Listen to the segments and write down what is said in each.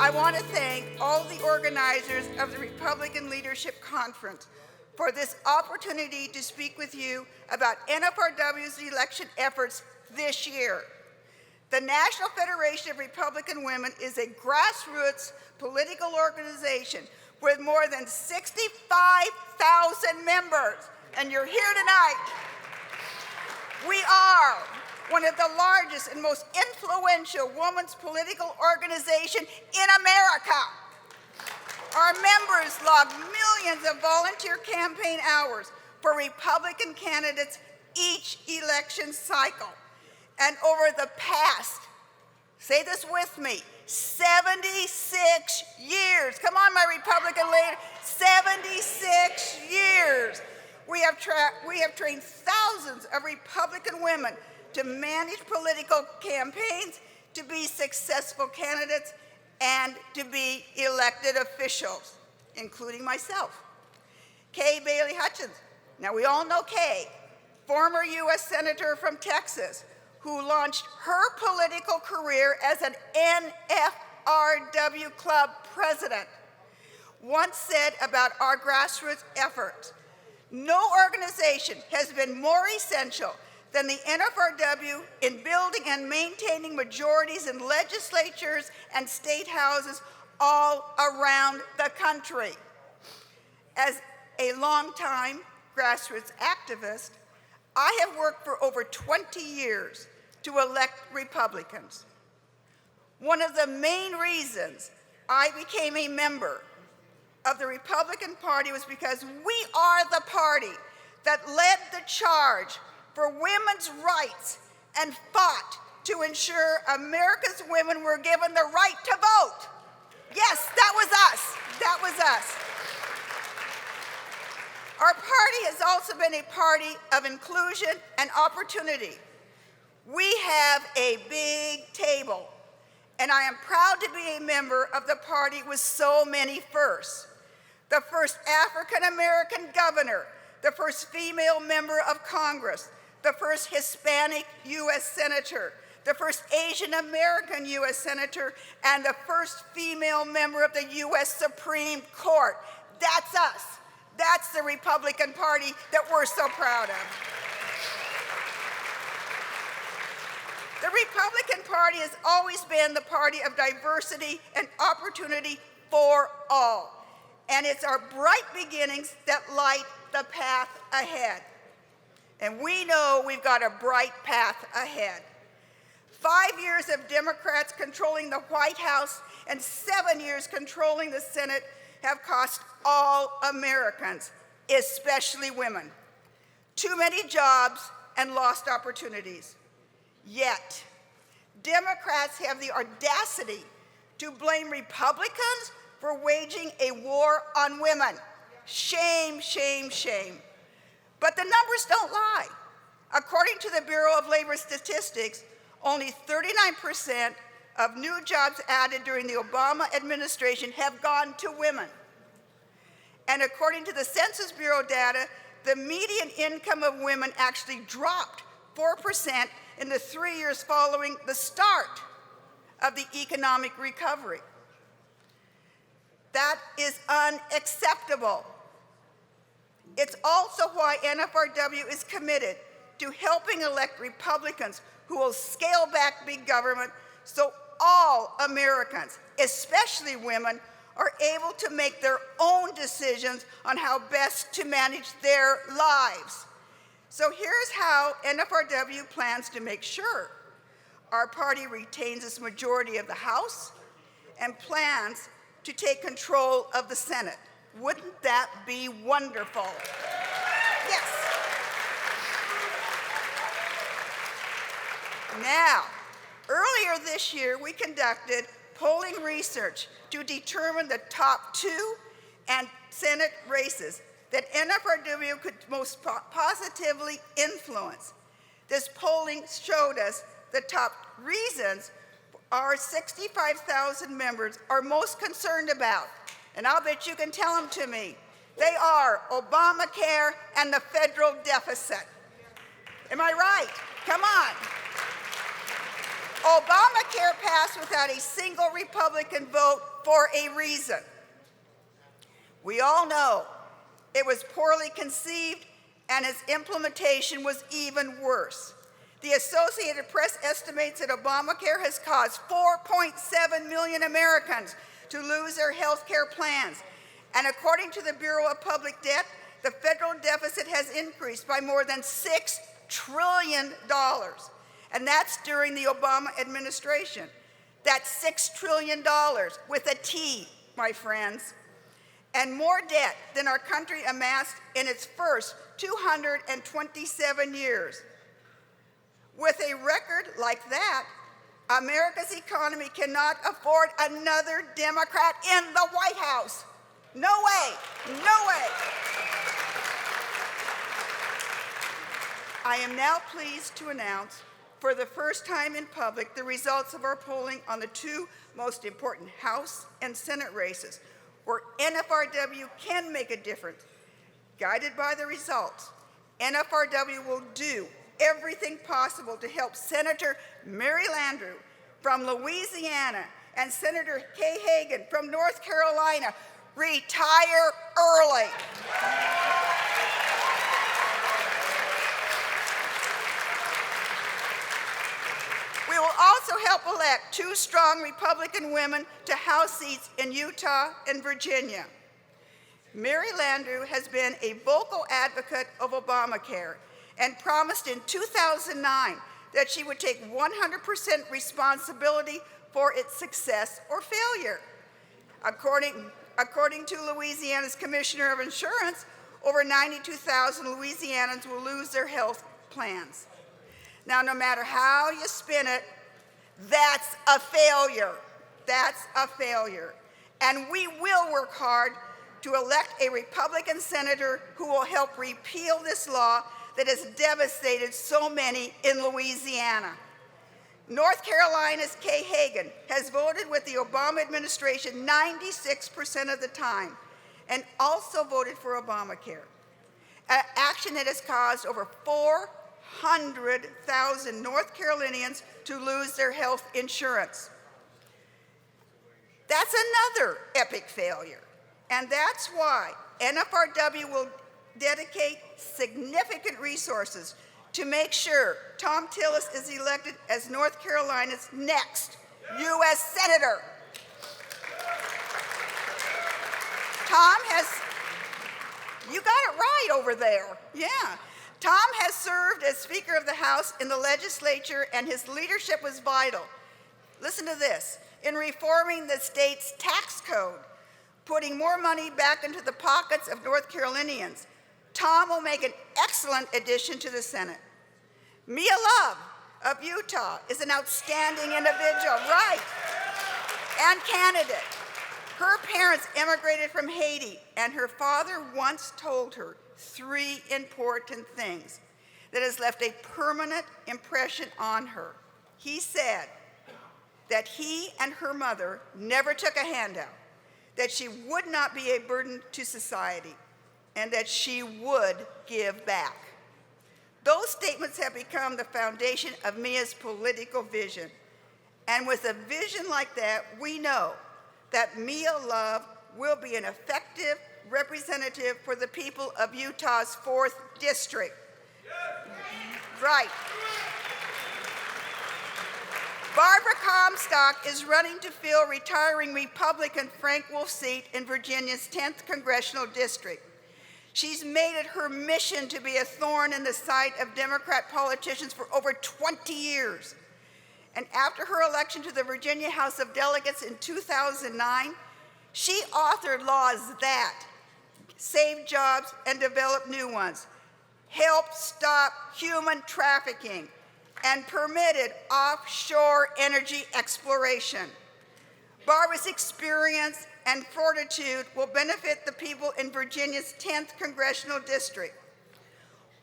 I want to thank all the organizers of the Republican Leadership Conference for this opportunity to speak with you about NFRW's election efforts this year. The National Federation of Republican Women is a grassroots political organization with more than 65,000 members, and you're here tonight. We are one of the largest and most influential women's political organization in America. Our members log millions of volunteer campaign hours for Republican candidates each election cycle. And over the past, say this with me, 76 years. Come on, my Republican leader, 76 years. We have trained thousands of Republican women to manage political campaigns, to be successful candidates, and to be elected officials, including myself. Kay Bailey Hutchins. Now, we all know Kay, former U.S. Senator from Texas, who launched her political career as an NFRW club president, once said about our grassroots efforts, "No organization has been more essential than the NFRW in building and maintaining majorities in legislatures and state houses all around the country." As a longtime grassroots activist, I have worked for over 20 years to elect Republicans. One of the main reasons I became a member of the Republican Party was because we are the party that led the charge for women's rights and fought to ensure America's women were given the right to vote. Yes, that was us. That was us. Our party has also been a party of inclusion and opportunity. We have a big table, and I am proud to be a member of the party with so many firsts. The first African-American governor, the first female member of Congress, the first Hispanic U.S. Senator, the first Asian American U.S. Senator, and the first female member of the U.S. Supreme Court. That's us. That's the Republican Party that we're so proud of. The Republican Party has always been the party of diversity and opportunity for all. And it's our bright beginnings that light the path ahead. And we know we've got a bright path ahead. 5 years of Democrats controlling the White House and 7 years controlling the Senate have cost all Americans, especially women, too many jobs and lost opportunities. Yet, Democrats have the audacity to blame Republicans for waging a war on women. Shame, shame, shame. But the numbers don't lie. According to the Bureau of Labor Statistics, only 39% of new jobs added during the Obama administration have gone to women. And according to the Census Bureau data, the median income of women actually dropped 4% in the 3 years following the start of the economic recovery. That is unacceptable. It's also why NFRW is committed to helping elect Republicans who will scale back big government so all Americans, especially women, are able to make their own decisions on how best to manage their lives. So here's how NFRW plans to make sure our party retains its majority of the House and plans to take control of the Senate. Wouldn't that be wonderful? Yes. Now, earlier this year, we conducted polling research to determine the top 2 and Senate races that NFRW could most positively influence. This polling showed us the top reasons our 65,000 members are most concerned about, and I'll bet you can tell them to me. They are Obamacare and the federal deficit. Am I right? Come on. Obamacare passed without a single Republican vote for a reason. We all know it was poorly conceived and its implementation was even worse. The Associated Press estimates that Obamacare has caused 4.7 million Americans to lose their health care plans. And according to the Bureau of Public Debt, the federal deficit has increased by more than $6 trillion. And that's during the Obama administration. That's $6 trillion with a T, my friends. And more debt than our country amassed in its first 227 years. With a record like that, America's economy cannot afford another Democrat in the White House. No way, no way. I am now pleased to announce for the first time in public the results of our polling on the two most important House and Senate races, where NFRW can make a difference. Guided by the results, NFRW will do everything possible to help Senator Mary Landrieu from Louisiana and Senator Kay Hagan from North Carolina retire early. We will also help elect two strong Republican women to House seats in Utah and Virginia. Mary Landrieu has been a vocal advocate of Obamacare and promised in 2009 that she would take 100% responsibility for its success or failure. According to Louisiana's Commissioner of Insurance, over 92,000 Louisianans will lose their health plans. Now, no matter how you spin it, that's a failure. That's a failure. And we will work hard to elect a Republican senator who will help repeal this law that has devastated so many in Louisiana. North Carolina's Kay Hagan has voted with the Obama administration 96% of the time and also voted for Obamacare, an action that has caused over 400,000 North Carolinians to lose their health insurance. That's another epic failure. And that's why NFRW will dedicate significant resources to make sure Tom Tillis is elected as North Carolina's next U.S. Senator. Tom has, you got it right over there, yeah. Tom has served as Speaker of the House in the legislature, and his leadership was vital. Listen to this. In reforming the state's tax code, putting more money back into the pockets of North Carolinians, Tom will make an excellent addition to the Senate. Mia Love of Utah is an outstanding individual, right, and candidate. Her parents immigrated from Haiti, and her father once told her three important things that has left a permanent impression on her. He said that he and her mother never took a handout, that she would not be a burden to society, and that she would give back. Those statements have become the foundation of Mia's political vision. And with a vision like that, we know that Mia Love will be an effective representative for the people of Utah's 4th District. Right. Barbara Comstock is running to fill retiring Republican Frank Wolf's seat in Virginia's 10th Congressional District. She's made it her mission to be a thorn in the side of Democrat politicians for over 20 years. And after her election to the Virginia House of Delegates in 2009, she authored laws that saved jobs and developed new ones, helped stop human trafficking, and permitted offshore energy exploration. Barbara's experience and fortitude will benefit the people in Virginia's 10th Congressional District.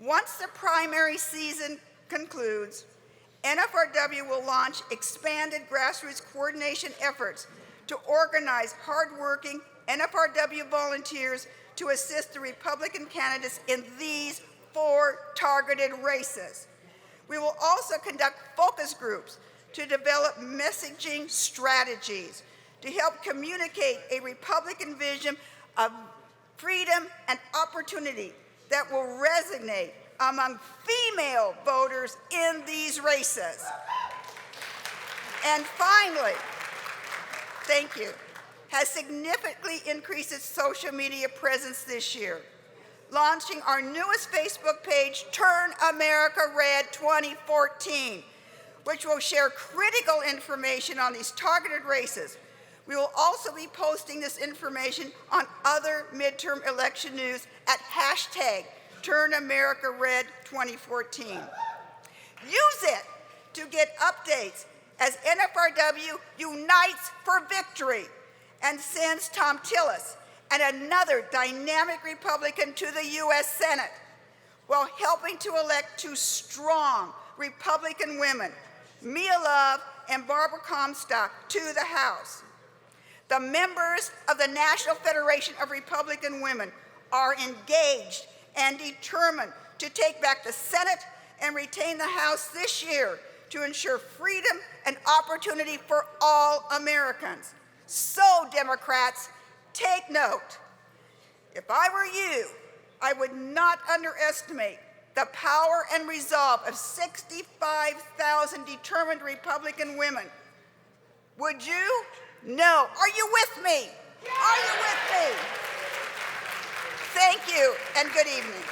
Once the primary season concludes, NFRW will launch expanded grassroots coordination efforts to organize hardworking NFRW volunteers to assist the Republican candidates in these 4 targeted races. We will also conduct focus groups to develop messaging strategies to help communicate a Republican vision of freedom and opportunity that will resonate among female voters in these races. And finally, thank you, has significantly increased its social media presence this year, launching our newest Facebook page, Turn America Red 2014, which will share critical information on these targeted races. We will also be posting this information on other midterm election news at hashtag TurnAmericaRed2014. Use it to get updates as NFRW unites for victory and sends Tom Tillis and another dynamic Republican to the U.S. Senate, while helping to elect two strong Republican women, Mia Love and Barbara Comstock, to the House. The members of the National Federation of Republican Women are engaged and determined to take back the Senate and retain the House this year to ensure freedom and opportunity for all Americans. So, Democrats, take note. If I were you, I would not underestimate the power and resolve of 65,000 determined Republican women. Would you? No. Are you with me? Are you with me? Thank you, and good evening.